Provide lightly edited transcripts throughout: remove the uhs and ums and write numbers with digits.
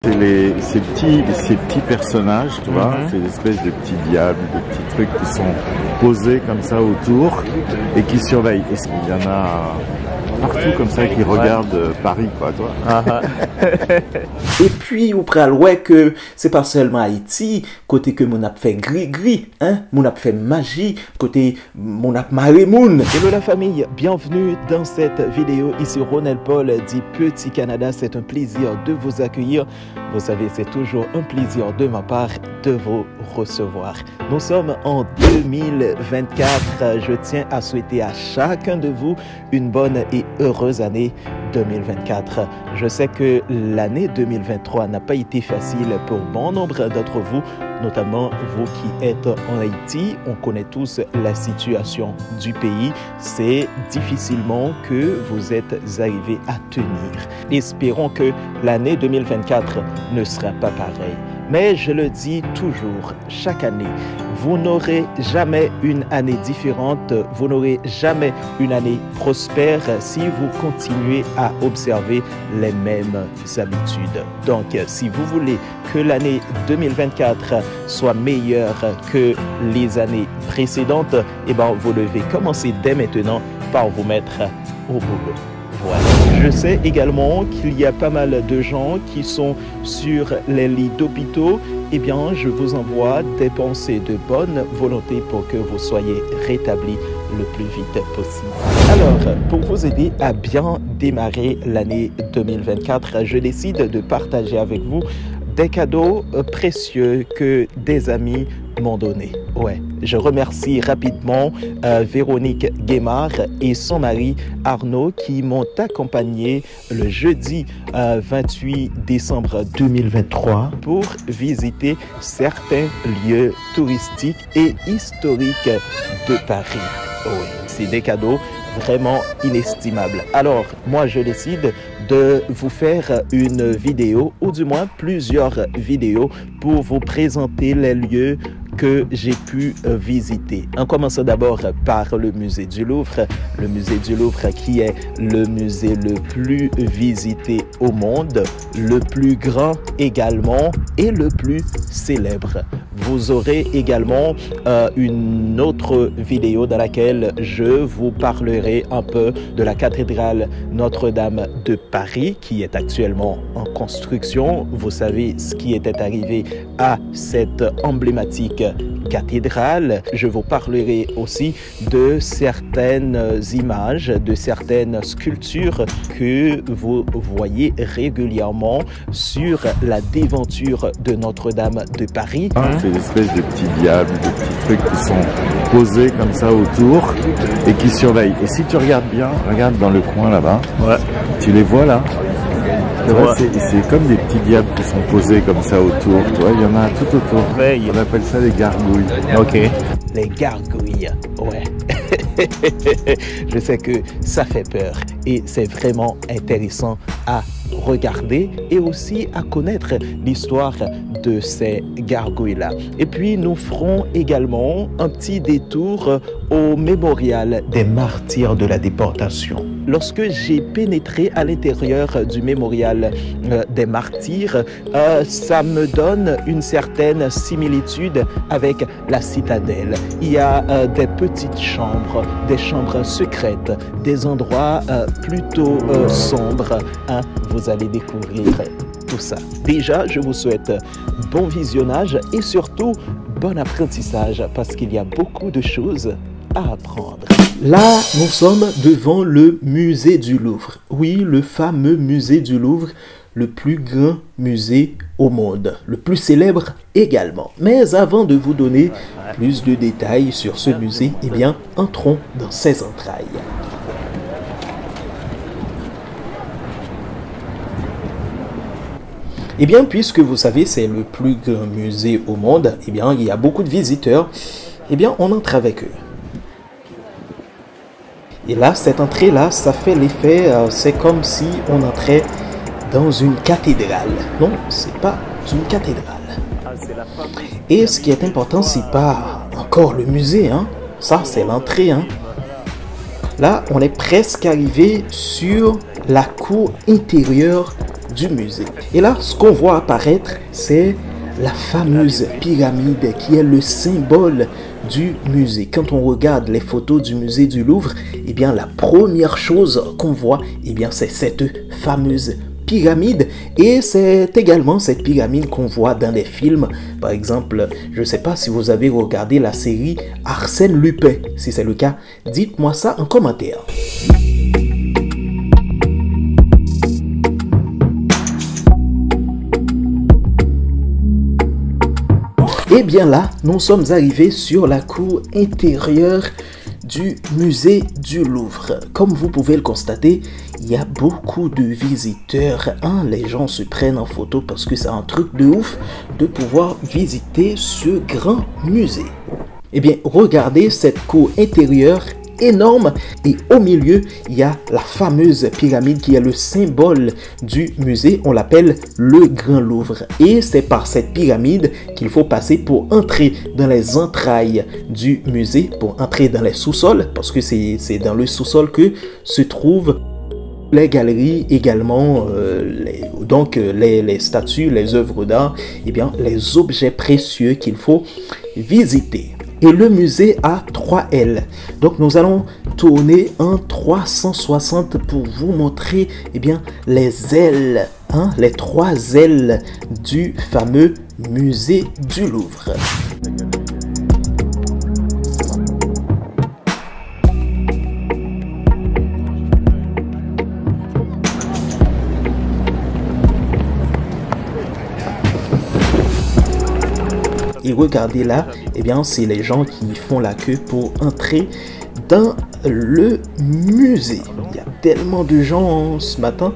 Ces petits personnages, tu vois, ces espèces de petits diables, de petits trucs qui sont posés comme ça autour et qui surveillent. Et il y en a partout comme ça qui regardent Paris, quoi, toi. Et puis, ou pral ouais que c'est pas seulement Haïti, côté que mon ap fait gris-gris, hein, mon ap fait magie, côté mon ap maré moun. Hello la famille, bienvenue dans cette vidéo. Ici Ronel Paul dit Petit Canada, c'est un plaisir de vous accueillir. Vous savez, c'est toujours un plaisir de ma part de vous recevoir. Nous sommes en 2024. Je tiens à souhaiter à chacun de vous une bonne et heureuse année 2024. Je sais que l'année 2023 n'a pas été facile pour bon nombre d'entre vous, notamment vous qui êtes en Haïti. On connaît tous la situation du pays. C'est difficilement que vous êtes arrivés à tenir. Espérons que l'année 2024 ne sera pas pareille. Mais je le dis toujours, chaque année, vous n'aurez jamais une année différente, vous n'aurez jamais une année prospère si vous continuez à observer les mêmes habitudes. Donc, si vous voulez que l'année 2024 soit meilleure que les années précédentes, eh bien, vous devez commencer dès maintenant par vous mettre au boulot. Voilà. Je sais également qu'il y a pas mal de gens qui sont sur les lits d'hôpitaux. Eh bien, je vous envoie des pensées de bonne volonté pour que vous soyez rétablis le plus vite possible. Alors, pour vous aider à bien démarrer l'année 2024, je décide de partager avec vous des cadeaux précieux que des amis m'ont donné. Ouais, je remercie rapidement Véronique Guémard et son mari Arnaud qui m'ont accompagné le jeudi 28 décembre 2023 pour visiter certains lieux touristiques et historiques de Paris. Ouais, c'est des cadeaux vraiment inestimable. Alors, moi, je décide de vous faire une vidéo, ou du moins plusieurs vidéos, pour vous présenter les lieux que j'ai pu visiter. En commençant d'abord par le musée du Louvre. Le musée du Louvre qui est le musée le plus visité au monde, le plus grand également et le plus célèbre. Vous aurez également une autre vidéo dans laquelle je vous parlerai un peu de la cathédrale Notre-Dame de Paris qui est actuellement en construction. Vous savez ce qui était arrivé à cette emblématique cathédrale. Je vous parlerai aussi de certaines images, de certaines sculptures que vous voyez régulièrement sur la déventure de Notre-Dame de Paris. Ces espèces de petits diables, de petits trucs qui sont posés comme ça autour et qui surveillent. Et si tu regardes bien, regarde dans le coin là-bas, tu les vois là. C'est comme des petits diables qui sont posés comme ça autour. Tu vois, il y en a tout autour. On appelle ça des gargouilles. Ok. Les gargouilles, ouais. Je sais que ça fait peur et c'est vraiment intéressant à regarder et aussi à connaître l'histoire de ces gargouilles-là. Et puis, nous ferons également un petit détour au mémorial des martyrs de la déportation. Lorsque j'ai pénétré à l'intérieur du mémorial des martyrs, ça me donne une certaine similitude avec la citadelle. Il y a des petites chambres, des chambres secrètes, des endroits plutôt sombres. Hein? Vous allez découvrir tout ça. Déjà, je vous souhaite bon visionnage et surtout bon apprentissage parce qu'il y a beaucoup de choses à apprendre. Là, nous sommes devant le musée du Louvre. Oui, le fameux musée du Louvre, le plus grand musée au monde, le plus célèbre également. Mais avant de vous donner plus de détails sur ce musée, eh bien, entrons dans ses entrailles. Eh bien, puisque vous savez, c'est le plus grand musée au monde, eh bien, il y a beaucoup de visiteurs. Eh bien, on entre avec eux. Et là, cette entrée-là, ça fait l'effet, c'est comme si on entrait dans une cathédrale. Non, c'est pas une cathédrale. Et ce qui est important, c'est pas encore le musée, hein. Ça, c'est l'entrée, hein. Là, on est presque arrivé sur la cour intérieure du musée. Et là, ce qu'on voit apparaître, c'est la fameuse pyramide qui est le symbole du musée. Quand on regarde les photos du musée du Louvre, eh bien la première chose qu'on voit, eh bien c'est cette fameuse pyramide, et c'est également cette pyramide qu'on voit dans les films. Par exemple, je ne sais pas si vous avez regardé la série Arsène Lupin. Si c'est le cas, dites-moi ça en commentaire. Et bien là, nous sommes arrivés sur la cour intérieure du musée du Louvre. Comme vous pouvez le constater, il y a beaucoup de visiteurs. Les gens se prennent en photo parce que c'est un truc de ouf de pouvoir visiter ce grand musée. Eh bien, regardez cette cour intérieure énorme, et au milieu il y a la fameuse pyramide qui est le symbole du musée. On l'appelle le Grand Louvre, et c'est par cette pyramide qu'il faut passer pour entrer dans les entrailles du musée, pour entrer dans les sous-sols, parce que c'est dans le sous-sol que se trouvent les galeries, également les statues, les œuvres d'art, et bien les objets précieux qu'il faut visiter. Et le musée a 3 ailes. Donc nous allons tourner en 360 pour vous montrer les ailes, les 3 ailes du fameux musée du Louvre. Et regardez là, c'est les gens qui font la queue pour entrer dans le musée. Il y a tellement de gens ce matin.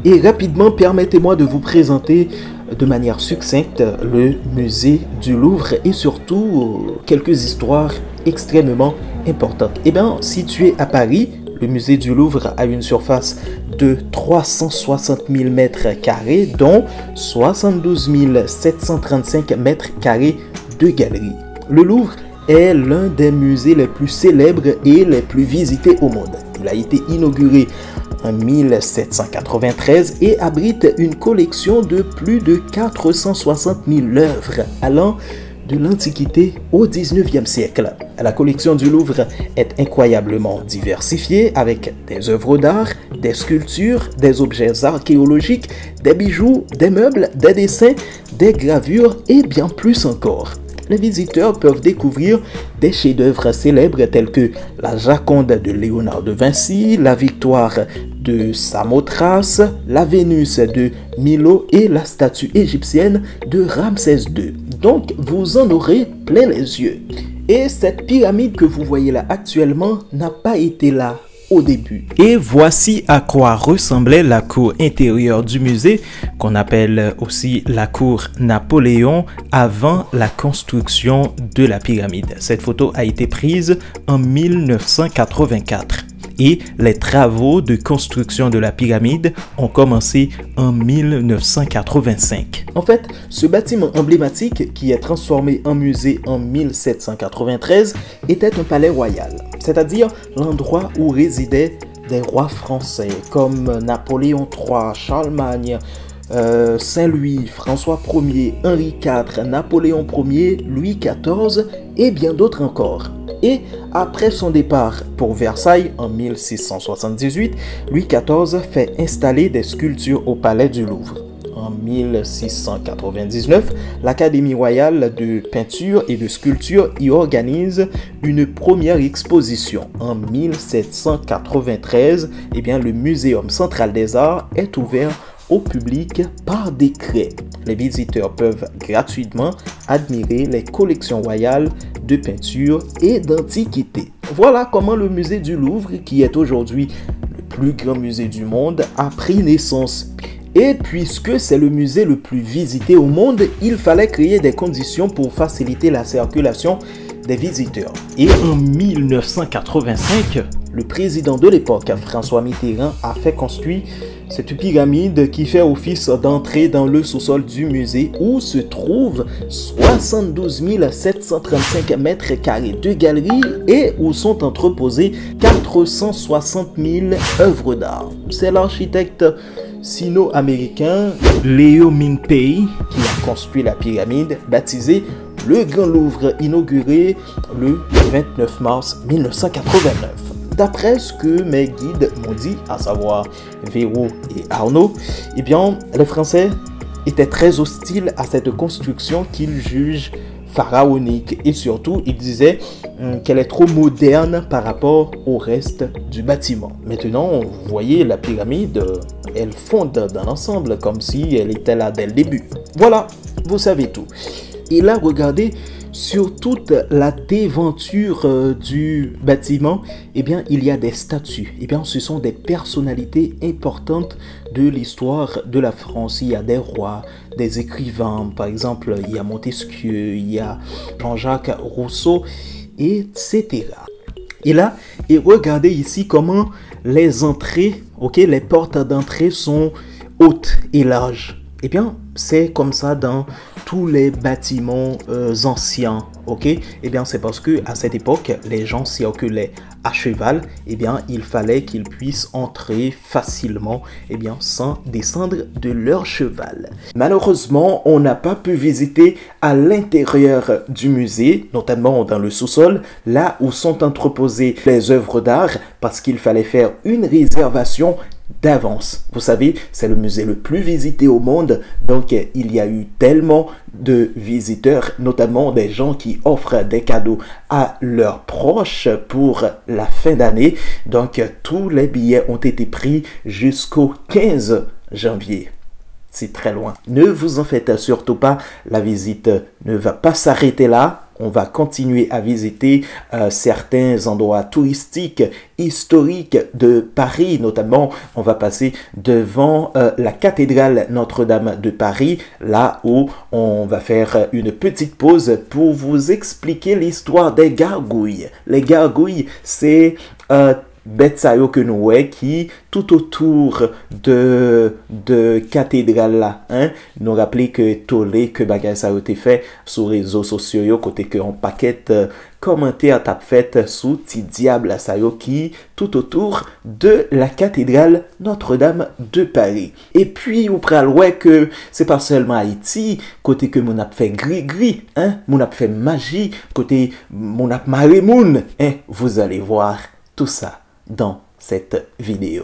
Et rapidement, permettez-moi de vous présenter de manière succincte le musée du Louvre et surtout quelques histoires extrêmement importantes. Situé à Paris, le musée du Louvre a une surface de 360 000 mètres carrés, dont 72 735 mètres carrés de galeries. Le Louvre est l'un des musées les plus célèbres et les plus visités au monde. Il a été inauguré en 1793 et abrite une collection de plus de 460 000 œuvres allant de l'Antiquité au 19e siècle. La collection du Louvre est incroyablement diversifiée avec des œuvres d'art, des sculptures, des objets archéologiques, des bijoux, des meubles, des dessins, des gravures et bien plus encore. Les visiteurs peuvent découvrir des chefs-d'œuvre célèbres tels que la Joconde de Léonard de Vinci, la Victoire de Samothrace, la Vénus de Milo et la statue égyptienne de Ramsès II. Donc, vous en aurez plein les yeux. Et cette pyramide que vous voyez là actuellement n'a pas été là au début. Et voici à quoi ressemblait la cour intérieure du musée, qu'on appelle aussi la cour Napoléon, avant la construction de la pyramide. Cette photo a été prise en 1984. Et les travaux de construction de la pyramide ont commencé en 1985. En fait, ce bâtiment emblématique qui est transformé en musée en 1793 était un palais royal, c'est-à-dire l'endroit où résidaient des rois français comme Napoléon III, Charlemagne, Saint-Louis, François Ier, Henri IV, Napoléon Ier, Louis XIV et bien d'autres encore. Et après son départ pour Versailles en 1678, Louis XIV fait installer des sculptures au palais du Louvre. En 1699, l'Académie royale de peinture et de sculpture y organise une première exposition. En 1793, le Muséum central des arts est ouvert au public par décret. Les visiteurs peuvent gratuitement admirer les collections royales de peinture et d'antiquités. Voilà comment le musée du Louvre, qui est aujourd'hui le plus grand musée du monde, a pris naissance. Et puisque c'est le musée le plus visité au monde, il fallait créer des conditions pour faciliter la circulation des visiteurs. Et en 1985, le président de l'époque, François Mitterrand, a fait construire cette pyramide qui fait office d'entrée dans le sous-sol du musée où se trouvent 72 735 mètres carrés de galeries et où sont entreposées 460 000 œuvres d'art. C'est l'architecte sino-américain Liu Mingpei qui a construit la pyramide baptisée le Grand Louvre, inauguré le 29 mars 1989. D'après ce que mes guides m'ont dit, à savoir Véro et Arnaud, eh bien, les Français étaient très hostiles à cette construction qu'ils jugent pharaonique et surtout ils disaient qu'elle est trop moderne par rapport au reste du bâtiment. Maintenant, vous voyez la pyramide, elle fonde dans l'ensemble comme si elle était là dès le début. Voilà, vous savez tout. Et là, regardez, sur toute la déventure du bâtiment, eh bien, il y a des statues. Eh bien, ce sont des personnalités importantes de l'histoire de la France. Il y a des rois, des écrivains, par exemple, il y a Montesquieu, il y a Jean-Jacques Rousseau, etc. Et là, et regardez ici comment les entrées, ok, les portes d'entrée sont hautes et larges. Eh bien, c'est comme ça dans tous les bâtiments anciens, ok? Eh bien, c'est parce que à cette époque, les gens circulaient à cheval. Eh bien, il fallait qu'ils puissent entrer facilement, eh bien, sans descendre de leur cheval. Malheureusement, on n'a pas pu visiter à l'intérieur du musée, notamment dans le sous-sol, là où sont entreposées les œuvres d'art, parce qu'il fallait faire une réservation d'avance. Vous savez, c'est le musée le plus visité au monde, donc il y a eu tellement de visiteurs, notamment des gens qui offrent des cadeaux à leurs proches pour la fin d'année. Donc tous les billets ont été pris jusqu'au 15 janvier. C'est très loin. Ne vous en faites surtout pas, la visite ne va pas s'arrêter là. On va continuer à visiter certains endroits touristiques, historiques de Paris. Notamment, on va passer devant la cathédrale Notre-Dame de Paris, là où on va faire une petite pause pour vous expliquer l'histoire des gargouilles. Les gargouilles, c'est bête ça que nous voyons qui tout autour de cathédrale là, hein, nous rappeler que tolé que bagay ça a été fait sur les réseaux sociaux côté que on paquette commentaire tape fait sous ti diable ça qui tout autour de la cathédrale Notre-Dame de Paris. Et puis ou pral ouais que c'est pas seulement Haïti côté que mon a fait gris hein, mon a fait magie côté mon a maré moun, hein, vous allez voir tout ça dans cette vidéo.